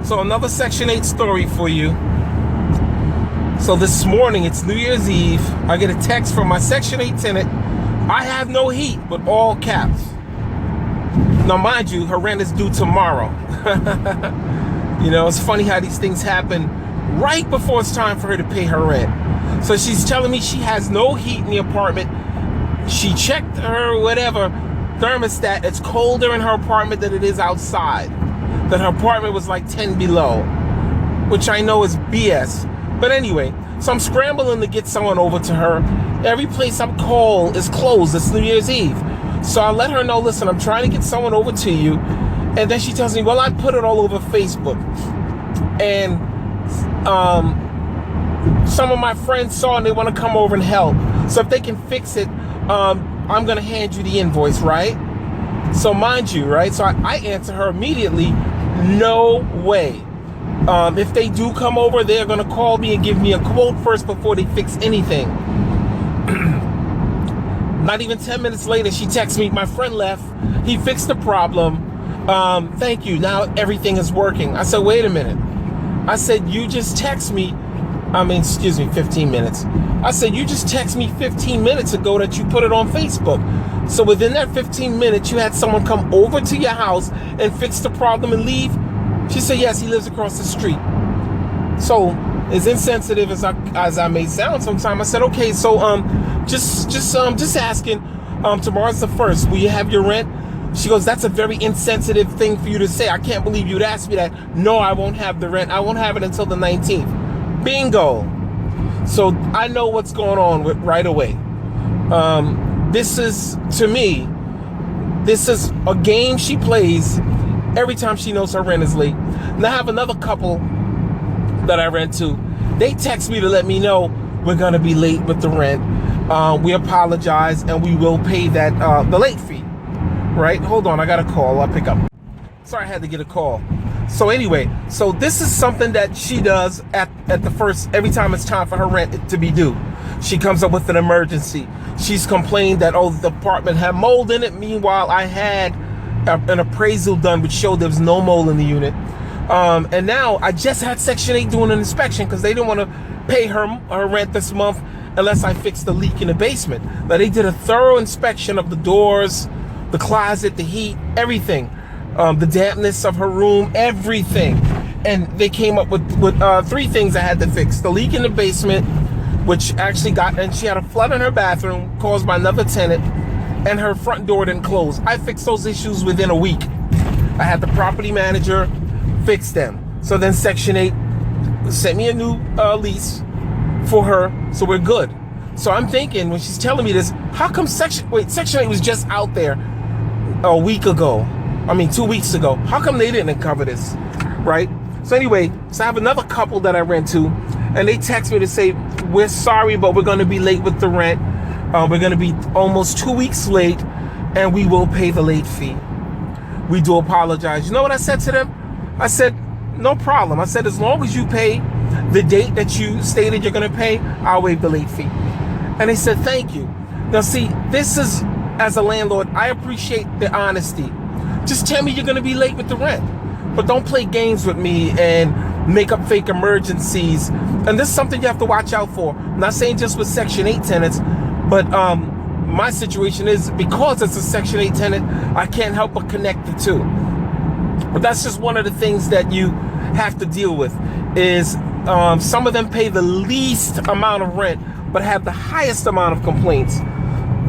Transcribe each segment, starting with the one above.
So another Section 8 story for you. So this morning, it's New Year's Eve. I get a text from my Section 8 tenant. I have no heat, but all caps. Now, mind you, her rent is due tomorrow. You know, it's funny how these things happen right before it's time for her to pay her rent. So she's telling me she has no heat in the apartment. She checked her whatever thermostat. It's colder in her apartment than it is outside. That her apartment was like 10 below, which I know is BS. But anyway, so I'm scrambling to get someone over to her. Every place I'm called is closed. It's New Year's Eve. So I let her know, listen, I'm trying to get someone over to you. And then she tells me, well, I put it all over Facebook. And some of my friends saw and they want to come over and help. So if they can fix it, I'm going to hand you the invoice, right? So mind you, right? So I answer her immediately, no way. If they do come over, they're going to call me and give me a quote first before they fix anything. Not even 10 minutes later, she texts me, my friend left. He fixed the problem. Thank you. Now everything is working. I said, wait a minute. I said, you just text me. 15 minutes. I said, you just text me 15 minutes ago that you put it on Facebook. So within that 15 minutes, you had someone come over to your house and fix the problem and leave? She said, yes, he lives across the street. So as insensitive as I may sound sometimes, I said, okay, so just asking, tomorrow's the 1st, will you have your rent? She goes, that's a very insensitive thing for you to say. I can't believe you'd ask me that. No, I won't have the rent. I won't have it until the 19th. Bingo. So I know what's going on right away. This is, to me, this is a game she plays every time she knows her rent is late. And I have another couple that I rent to. They text me to let me know we're going to be late with the rent. We apologize and we will pay that the late fee. Right? Hold on, I got a call. I'll pick up. Sorry, I had to get a call. So anyway, so this is something that she does at the first, every time it's time for her rent to be due. She comes up with an emergency. She's complained that, oh, the apartment had mold in it. Meanwhile, I had an appraisal done which showed there was no mold in the unit. And now I just had Section 8 doing an inspection because they didn't want to pay her rent this month unless I fixed the leak in the basement. Now they did a thorough inspection of the doors, the closet, the heat, everything. The dampness of her room, everything. And they came up with 3 things I had to fix. The leak in the basement, which actually and she had a flood in her bathroom caused by another tenant, and her front door didn't close. I fixed those issues within a week. I had the property manager fix them. So then Section 8 sent me a new lease for her, so we're good. So I'm thinking, when she's telling me this, how come Section 8 was just out there a week ago? 2 weeks ago. How come they didn't cover this, right? So anyway, so I have another couple that I rent to, and they text me to say, we're sorry, but we're going to be late with the rent. We're going to be almost 2 weeks late, and we will pay the late fee. We do apologize. You know what I said to them? I said, no problem. I said, as long as you pay the date that you stated you're going to pay, I'll waive the late fee. And they said, thank you. Now see, this is, as a landlord, I appreciate the honesty. Just tell me you're going to be late with the rent. But don't play games with me and make up fake emergencies. And this is something you have to watch out for. I'm not saying just with Section 8 tenants, but my situation is, because it's a Section 8 tenant, I can't help but connect the two. But that's just one of the things that you have to deal with, is some of them pay the least amount of rent, but have the highest amount of complaints.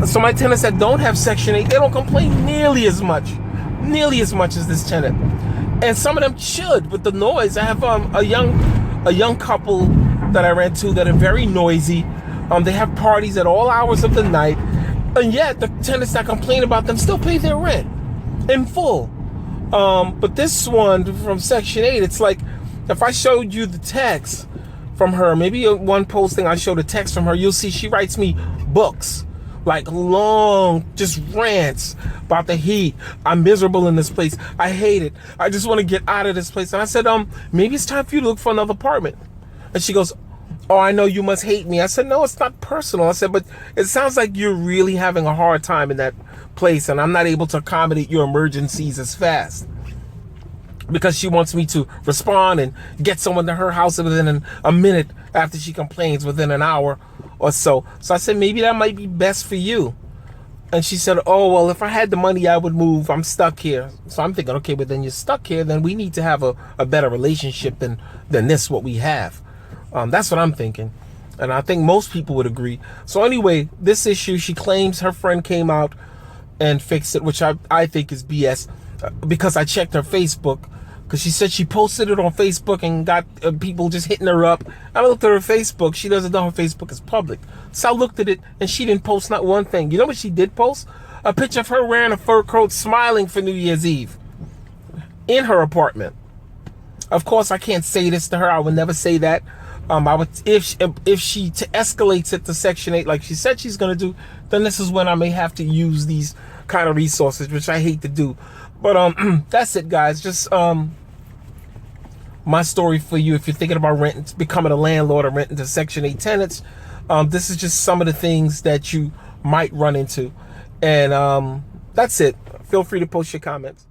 So my tenants that don't have Section 8, they don't complain nearly as much as this tenant. And some of them should, with the noise. I have a young couple that I rent to that are very noisy. They have parties at all hours of the night, and yet the tenants that complain about them still pay their rent in full. But this one from Section 8, it's like, if I showed you the text from her, maybe one posting I showed a text from her, you'll see she writes me books, like long, just rants about the heat. I'm miserable in this place. I hate it. I just want to get out of this place. And I said, maybe it's time for you to look for another apartment. And she goes, oh, I know you must hate me. I said, no, it's not personal. I said, but it sounds like you're really having a hard time in that place, and I'm not able to accommodate your emergencies as fast. because she wants me to respond and get someone to her house within a minute after she complains, within an hour or so. So I said, maybe that might be best for you. And she said, oh, well, if I had the money, I would move. I'm stuck here. So I'm thinking, okay, but then you're stuck here. Then we need to have a better relationship than this, what we have. That's what I'm thinking. And I think most people would agree. So anyway, this issue, she claims her friend came out and fixed it, which I think is BS, because I checked her Facebook, because she said she posted it on Facebook and got people just hitting her up. I looked at her Facebook. She doesn't know her Facebook is public. So I looked at it, and she didn't post not one thing. You know what she did post? A picture of her wearing a fur coat, smiling for New Year's Eve in her apartment. Of course, I can't say this to her. I would never say that. I would, if she escalates it to Section 8 like she said she's going to do, then this is when I may have to use these kind of resources, which I hate to do. But that's it, guys. Just my story for you. If you're thinking about becoming a landlord or renting to Section 8 tenants, this is just some of the things that you might run into. And that's it. Feel free to post your comments.